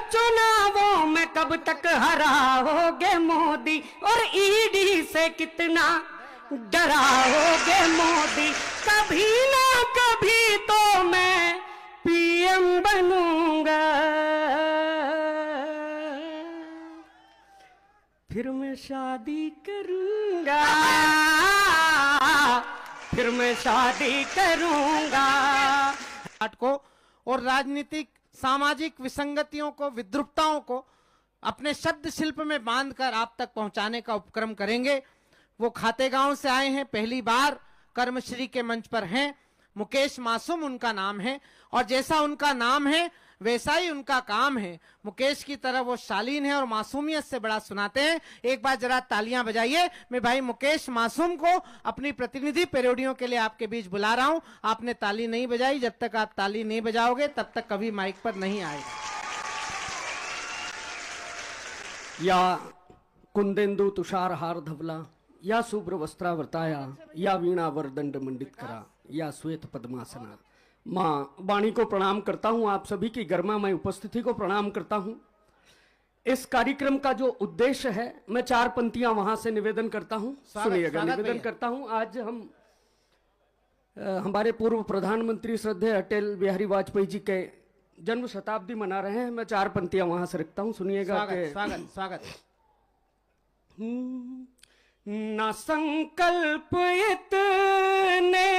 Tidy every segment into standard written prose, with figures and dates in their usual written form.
चुनावों में कब तक हराओगे मोदी, और ईडी से कितना डराओगे मोदी। कभी ना कभी तो मैं पीएम बनूंगा, फिर मैं शादी करूंगा, फिर मैं शादी करूंगा। को और राजनीतिक सामाजिक विसंगतियों को, विद्रुपताओं को अपने शब्द शिल्प में बांधकर आप तक पहुंचाने का उपक्रम करेंगे। वो खातेगांव से आए हैं, पहली बार कर्मश्री के मंच पर हैं। मुकेश मासूम उनका नाम है, और जैसा उनका नाम है वैसा ही उनका काम है। मुकेश की तरह वो शालीन है और मासूमियत से बड़ा सुनाते हैं। एक बार जरा तालियां बजाइए। मैं भाई मुकेश मासूम को अपनी प्रतिनिधि पैरोडियों के लिए आपके बीच बुला रहा हूं। आपने ताली नहीं बजाई, जब तक आप ताली नहीं बजाओगे तब तक कभी माइक पर नहीं आएगा। या कुंदेंदु तुषार हार धवला, या शुभ्र वस्त्रावृताया, या वीणा वरदंड मंडित करा, या श्वेत पद्मासना। माँ वाणी को प्रणाम करता हूँ, आप सभी की गरिमामय उपस्थिति को प्रणाम करता हूँ। इस कार्यक्रम का जो उद्देश्य है, मैं 4 पंक्तियां वहां से निवेदन करता हूँ, सुनिएगा। निवेदन करता हूँ, आज हम हमारे पूर्व प्रधानमंत्री श्रद्धेय अटल बिहारी वाजपेयी जी के जन्म शताब्दी मना रहे हैं। मैं 4 पंक्तियां वहां से रखता हूँ, सुनिएगा। स्वागत स्वागत। ना संकल्प इतने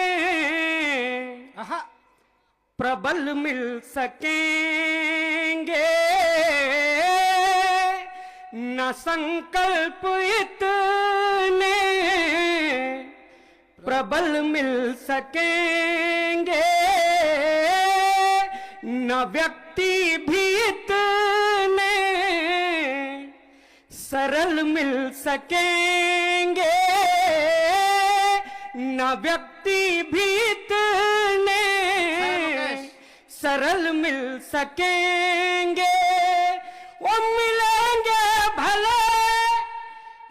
प्रबल मिल सकेंगे, न संकल्प इतने प्रबल मिल सकेंगे, न व्यक्ति भी इतने सरल मिल सकेंगे, न व्यक्ति भी इतने सरल मिल सकेंगे। वो मिलेंगे भले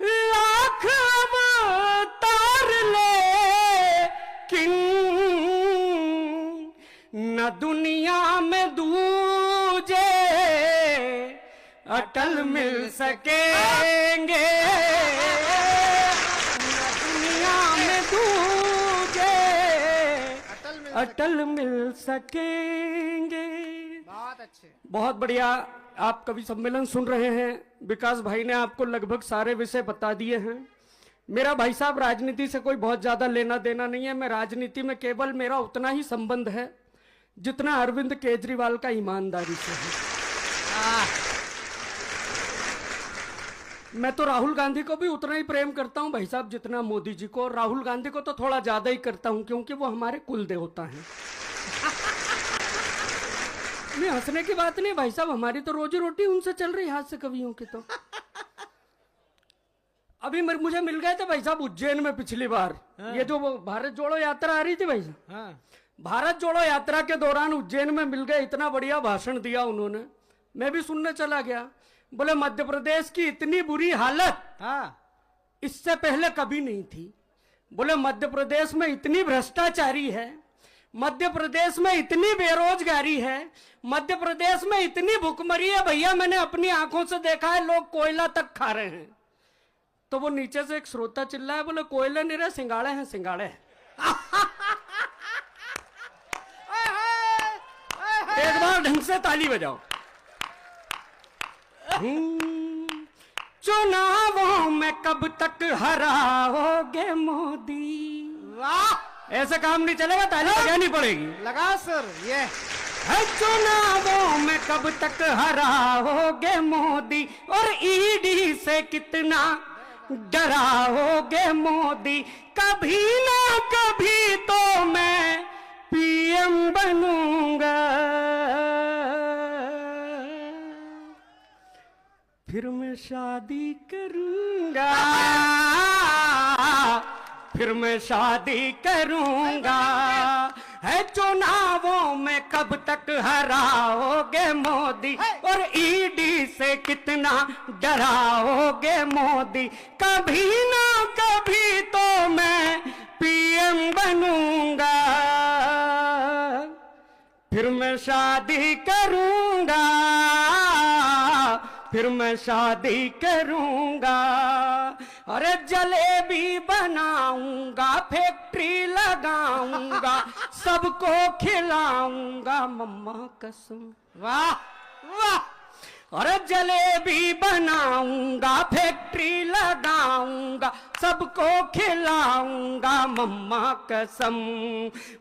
लाख अवतार लेकिन न दुनिया में दूजे अटल मिल सकेंगे, न दुनिया में दूजे अटल मिल सकेंगे। बहुत अच्छे, बहुत बढ़िया। आप कवि सम्मेलन सुन रहे हैं। विकास भाई ने आपको लगभग सारे विषय बता दिए हैं। मेरा भाई साहब राजनीति से कोई बहुत ज्यादा लेना देना नहीं है। मैं राजनीति में केवल मेरा उतना ही संबंध है जितना अरविंद केजरीवाल का ईमानदारी से है। मैं तो राहुल गांधी को भी उतना ही प्रेम करता हूं भाई साहब जितना मोदी जी को, और राहुल गांधी को तो थोड़ा ज्यादा ही करता हूं क्योंकि वो हमारे कुल देवता हैं। नहीं, हंसने की बात नहीं भाई साहब, हमारी तो रोजी रोटी उनसे चल रही हाथ से, कवियों की तो। अभी मुझे मिल गए थे भाई साहब उज्जैन में पिछली बार। ये जो भारत जोड़ो यात्रा आ रही थी भाई साहब, भारत जोड़ो यात्रा के दौरान उज्जैन में मिल गए। इतना बढ़िया भाषण दिया उन्होंने, मैं भी सुनने चला गया। बोले मध्य प्रदेश की इतनी बुरी हालत इससे पहले कभी नहीं थी। बोले मध्य प्रदेश में इतनी भ्रष्टाचारी है, मध्य प्रदेश में इतनी बेरोजगारी है, मध्य प्रदेश में इतनी भुखमरी है भैया, मैंने अपनी आंखों से देखा है, लोग कोयला तक खा रहे हैं। तो वो नीचे से एक श्रोता चिल्लाया, बोले कोयले नहीं रहे, सिंगाड़े हैं, सिंगाड़े। एक बार ढंग से ताली बजाओ। चुनावों में कब तक हराओगे मोदी। वाह, ऐसे काम नहीं चलेगा, ताली बजानी पड़ेगी। लगा सर। ये है चुनावों में कब तक हराओगे मोदी, और ईडी से कितना डराओगे मोदी। कभी ना कभी तो मैं पीएम बनूंगा, फिर मैं शादी करूंगा, फिर मैं शादी करूंगा। है चुनावों में कब तक हराओगे मोदी, और ईडी से कितना डराओगे मोदी। कभी ना कभी तो मैं पीएम बनूंगा, फिर मैं शादी करूंगा, फिर मैं शादी करूंगा। अरे जलेबी बनाऊंगा, फैक्ट्री लगाऊंगा, सबको खिलाऊंगा मम्मा कसम। वाह वाह। अरे जलेबी बनाऊंगा, फैक्ट्री लगाऊंगा, सबको खिलाऊंगा मम्मा कसम।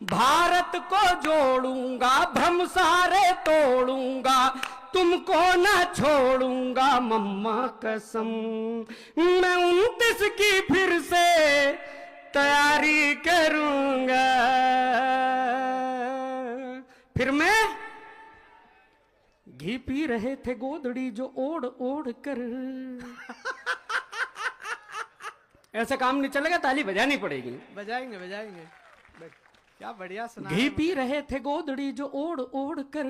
भारत को जोड़ूंगा, भ्रम सारे तोड़ूंगा, तुमको न छोड़ूंगा मम्मा कसम। मैं 29 की फिर से तैयारी करूंगा। फिर मैं घी पी रहे थे गोदड़ी जो ओढ़ ओढ़ कर। ऐसा काम नहीं चलेगा, ताली बजानी पड़ेगी। बजाएंगे बजाएंगे। क्या बढ़िया सुना। घी पी रहे थे गोदड़ी जो ओढ़ ओढ़ कर,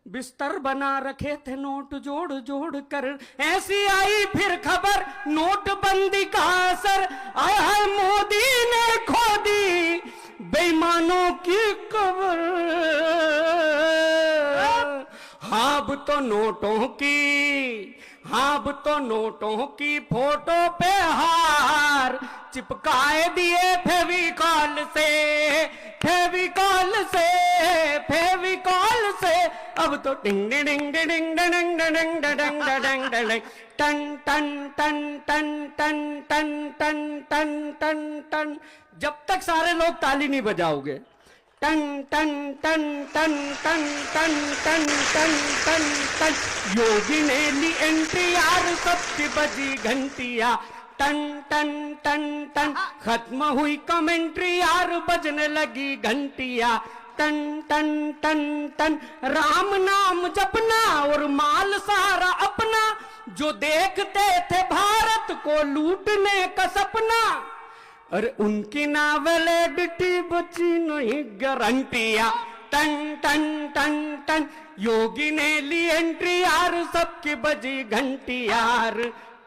बिस्तर बना रखे थे नोट जोड़ जोड़ कर। ऐसी आई फिर खबर नोटबंदी का असर, आया है मोदी ने खो दी बेईमानों की कबर। हाँ अब तो नोटों की, हाँ अब तो नोटों की फोटो पे हार चिपकाए दिए फेविकॉल से, फेविकॉल से, फेविकॉल से। अब तो डिंग डिंग डिंग डिंग डिंग डिंग डिंग डिंग डिंग टन टन टन टन टन टन टन टन टन टन। जब तक सारे लोग ताली नहीं बजाओगे, टन टन टन टन टन टन टन टन टन टन। योगी ने ली एंट्री यार, सबकी बजी घंटिया, टन टन टन टन। खत्म हुई कमेंट्री यार, बजने लगी घंटिया, टन टन टन टन। राम नाम जपना और माल सारा अपना, जो देखते थे भारत को लूटने का सपना। अरे उनकी ना वैलिडिटी बची नहीं गारंटिया, टन टन टन टन। योगी ने ली एंट्री यार, सबकी बजी घंटी यार,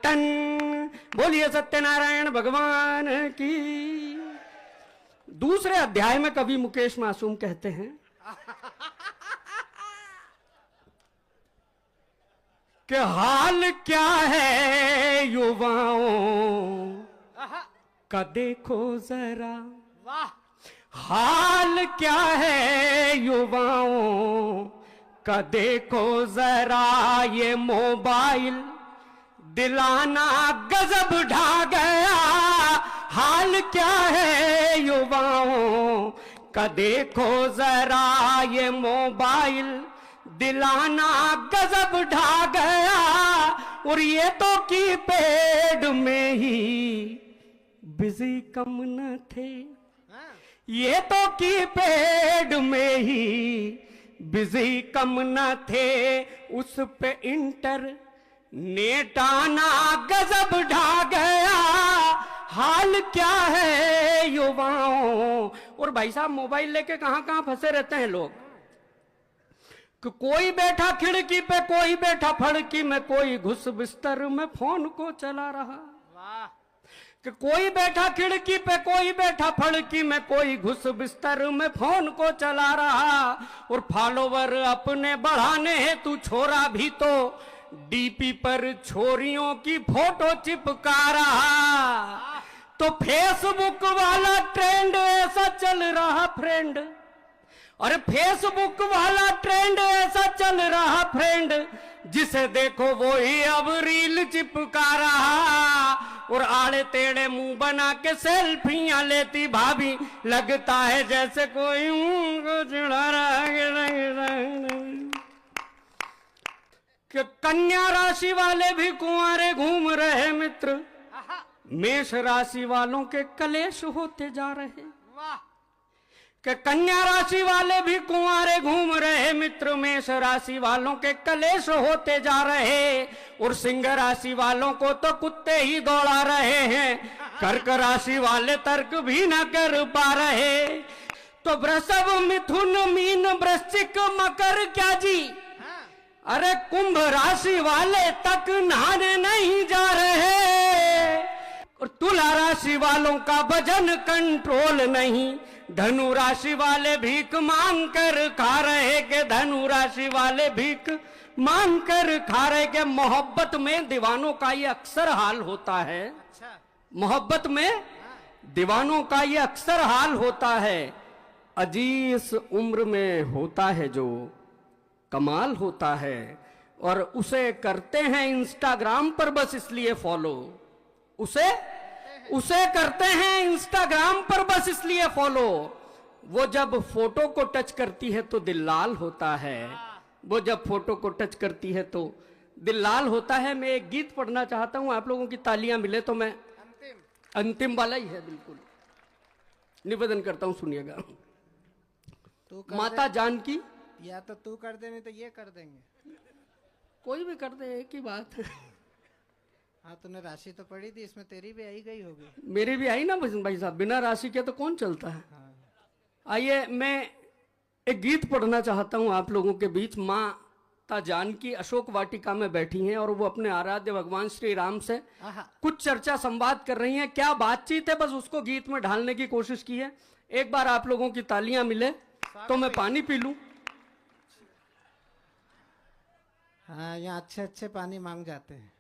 टन। बोलिए सत्यनारायण भगवान की। दूसरे अध्याय में कवि मुकेश मासूम कहते हैं कि हाल क्या है युवाओं का देखो जरा। वाह। हाल क्या है युवाओं का देखो जरा, ये मोबाइल दिलाना गजब ढा गया। हाल क्या है युवाओं का देखो जरा, ये मोबाइल दिलाना गजब ढा गया। और ये तो कीपैड में ही बिजी कम न थे, ये तो कीपैड में ही बिजी कम न थे। उस पे इंटरनेट आना गजब ढा गया। हाल क्या है युवाओं। और भाई साहब मोबाइल लेके कहां कहां फंसे रहते हैं लोग, कि कोई बैठा खिड़की पे, कोई बैठा फड़की में, कोई घुस बिस्तर में फोन को चला रहा। वाह। कि कोई बैठा खिड़की पे, कोई बैठा फड़की में, कोई घुस बिस्तर में फोन को चला रहा। और फॉलोवर अपने बढ़ाने हैं तू छोरा भी तो डीपी पर छोरियों की फोटो चिपका रहा। तो फेसबुक वाला ट्रेंड ऐसा चल रहा फ्रेंड, और फेसबुक वाला ट्रेंड ऐसा चल रहा फ्रेंड, जिसे देखो वो ही अब रील चिपका रहा। और आड़े टेढ़े मुंह बना के सेल्फियां लेती भाभी, लगता है जैसे कोई उनको चिढ़ा रहा है। कि कन्या राशि वाले भी कुंवारे घूम रहे मित्र, मेष राशि वालों के कलेश होते जा रहे। वाह। कि कन्या राशि वाले भी कुंवारे घूम रहे मित्र, मेष राशि वालों के कलेश होते जा रहे। और सिंह राशि वालों को तो कुत्ते ही दौड़ा रहे हैं, कर्क राशि वाले तर्क भी न कर पा रहे। तो वृषभ मिथुन मीन वृश्चिक मकर क्या जी, अरे कुंभ राशि वाले तक नहाने नहीं जा रहे। और तुला राशि वालों का वजन कंट्रोल नहीं, धनु राशि वाले भीख मांग कर खा रहे के धनु राशि वाले भीख मांग कर खा रहे के। मोहब्बत में दीवानों का ये अक्सर हाल होता है। अच्छा, मोहब्बत में दीवानों का ये अक्सर हाल होता है। अजी इस उम्र में होता है जो कमाल होता है, और उसे करते हैं इंस्टाग्राम पर बस इसलिए फॉलो। उसे करते हैं इंस्टाग्राम पर बस इसलिए फॉलो। वो जब फोटो को टच करती है तो दिल लाल होता है। वो जब फोटो को टच करती है तो दिल लाल होता है। मैं एक गीत पढ़ना चाहता हूं, आप लोगों की तालियां मिले तो मैं अंतिम वाला ही है, बिल्कुल निवेदन करता हूं, सुनिएगा। माता जानकी, या तो तू कर दे, नहीं तो ये कर देंगे। कोई भी कर दे, एक ही बात है। हाँ, तूने राशि तो पढ़ी थी, इसमें तेरी भी आई गई होगी। मेरी भी आई ना भाई साहब, बिना राशि के तो कौन चलता है। आइए, मैं एक गीत पढ़ना चाहता हूं आप लोगों के बीच। माता जानकी अशोक वाटिका में बैठी हैं और वो अपने आराध्य भगवान श्री राम से कुछ चर्चा संवाद कर रही हैं। क्या बातचीत है, बस उसको गीत में ढालने की कोशिश की है। एक बार आप लोगों की तालियां मिले तो मैं पानी पी लूं। हाँ, यहाँ अच्छे अच्छे पानी मांग जाते हैं।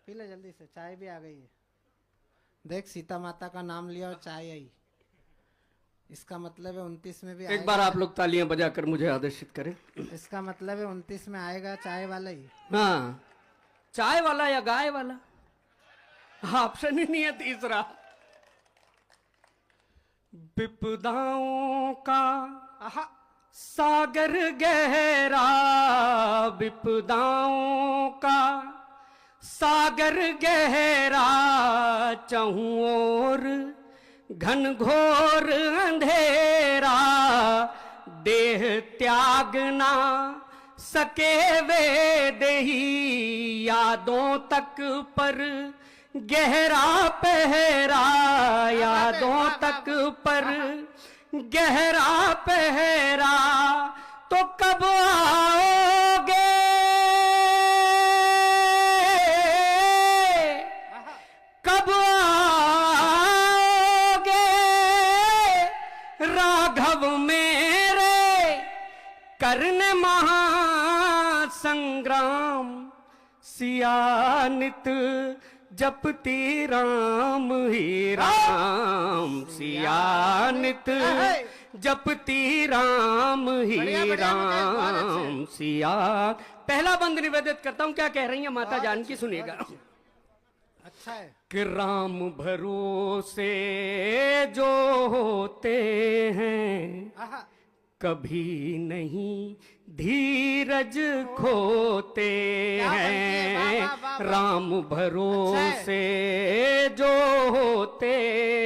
पी ले जल्दी से, चाय भी आ गई है। देख, सीता माता का नाम लिया और चाय आई। इसका मतलब है 29 में भी एक बार आप लोग तालियां बजाकर मुझे आदर्शित करें। इसका मतलब है 29 में आएगा चाय वाला ही। हाँ, चाय वाला या गाय वाला, ऑप्शन ही नहीं है तीसरा। विपदाओं का सागर गहरा, विपदाओं का सागर गहरा, चहुं ओर घनघोर अंधेरा, देह त्याग ना सके वे देही, यादों तक पर गहरा पहरा, यादों तक पर गहरा पहरा। तो कब आओगे कब आओगे राघव मेरे, करने महासंग्राम, सियानित जपती राम ही राम, सियानित जपती राम ही राम, सिया। पहला बंद निवेदित करता हूं, क्या कह रही है माता जानकी, सुनिएगा। अच्छा है कि राम भरोसे जो होते हैं, कभी नहीं धीरज खोते हैं। राम भरोसे जो होते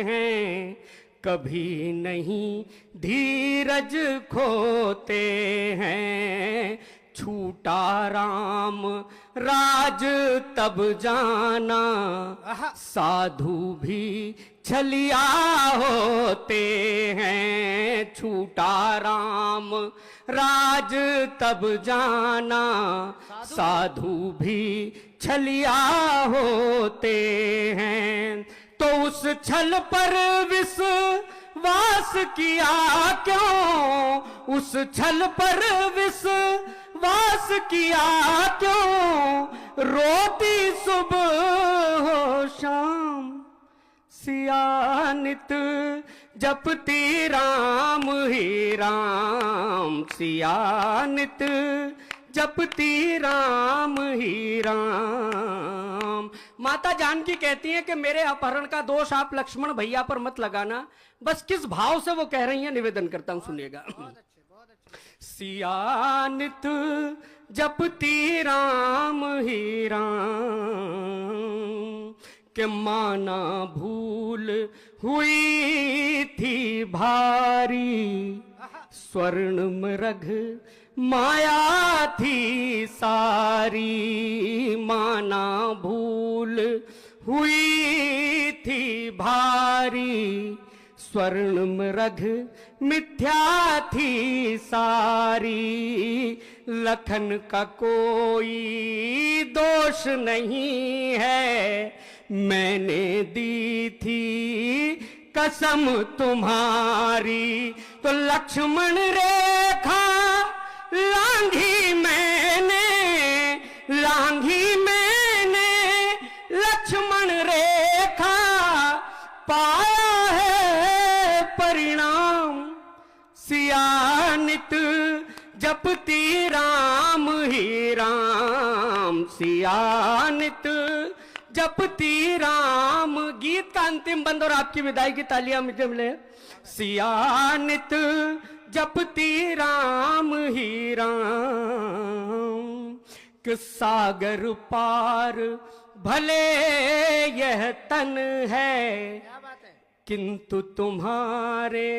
हैं, कभी नहीं धीरज खोते हैं। छूटा राम राज तब जाना, साधु भी छलिया होते हैं। छूटा राम राज तब जाना, साधु भी छलिया होते हैं। तो उस छल पर विश्वास किया क्यों, उस छल पर विश्वास किया क्यों, रोती सुबह हो शाम, सियानित जपती राम ही राम, सियानित जपती राम ही राम। माता जानकी कहती हैं कि मेरे अपहरण का दोष आप लक्ष्मण भैया पर मत लगाना। बस किस भाव से वो कह रही हैं निवेदन करता हूं, सुनिएगा। सियानित जपती राम ही राम, के माना भूल हुई थी भारी, स्वर्ण मृग माया थी सारी। माना भूल हुई थी भारी, स्वर्ण मृग मिथ्या थी सारी। लखन का कोई दोष नहीं है, मैंने दी थी कसम तुम्हारी। तो लक्ष्मण रेखा लांघी मैंने, लांघी मैंने लक्ष्मण रेखा, पाया है परिणाम। सियानित जपती राम ही राम, सियानित जपती राम। गीत का अंतिम बंद और आपकी विदाई की तालियां मुझे मिले। सियानित जपती राम ही राम, कि सागर पार भले यह तन है, किंतु तुम्हारे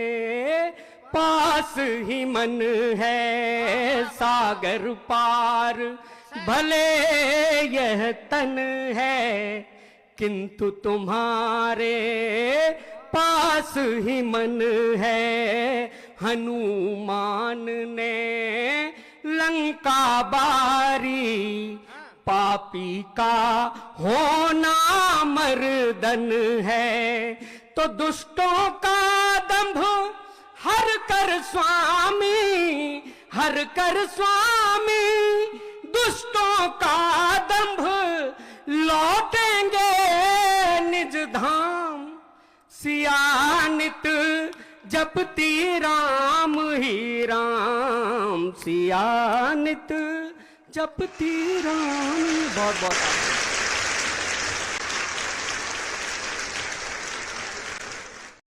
पास ही मन है। सागर पार भले यह तन है, किंतु तुम्हारे पास ही मन है। हनुमान ने लंका बारी, पापी का होना मर्दन है। तो दुष्टों का दंभ हर कर स्वामी, हर कर स्वामी, दुष्टों का दंभ लौटेंगे निज धाम। सियानित जपती राम ही राम, सियानित जपती राम। बहुत बहुत